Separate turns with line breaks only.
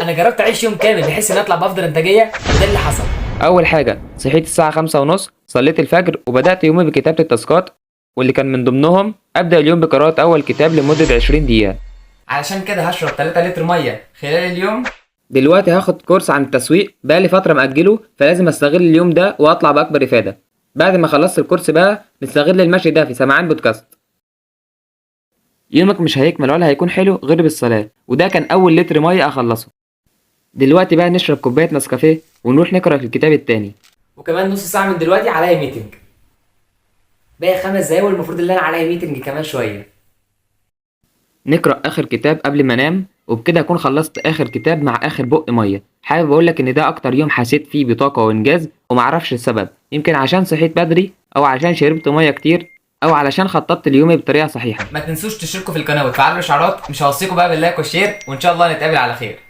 انا جربت اعيش يوم كامل بحيث ان اطلع بافضل انتاجيه، وده اللي حصل.
اول حاجه صحيت الساعه 5:30، صليت الفجر وبدات يومي بكتابه التاسكات، واللي كان من ضمنهم ابدا اليوم بقراءه اول كتاب لمده 20 دقيقه.
علشان كده هشرب 3 لتر ميه خلال اليوم.
دلوقتي هاخد كورس عن التسويق بقالي فتره مأجله، فلازم استغل اليوم ده واطلع باكبر افاده. بعد ما خلصت الكورس بقى نستغل المشي ده في سماعان بودكاست. يومك مش هيكمل ولا هيكون حلو غير بالصلاه، وده كان اول لتر ميه اخلصه. دلوقتي بقى نشرب كوبايه نسكافيه ونروح نقرا في الكتاب التاني.
وكمان نص ساعه من دلوقتي عليا ميتنج، باقي 5 دقايق والمفروض ان انا عليا ميتنج كمان شويه.
نقرأ آخر كتاب قبل ما أنام، وبكده أكون خلصت آخر كتاب مع آخر بق مية. حابب أقولك إن ده أكتر يوم حسيت فيه بطاقة وإنجاز، ومعرفش السبب، يمكن عشان صحيت بدري، أو عشان شربت مية كتير، أو علشان خططت ليومي بطريقة صحيحة.
ما تنسوش تشتركوا في القناه وتفعلوا الاشعارات. مش هوصيكم بقى باللايك والشير، وان شاء الله نتقابل على خير.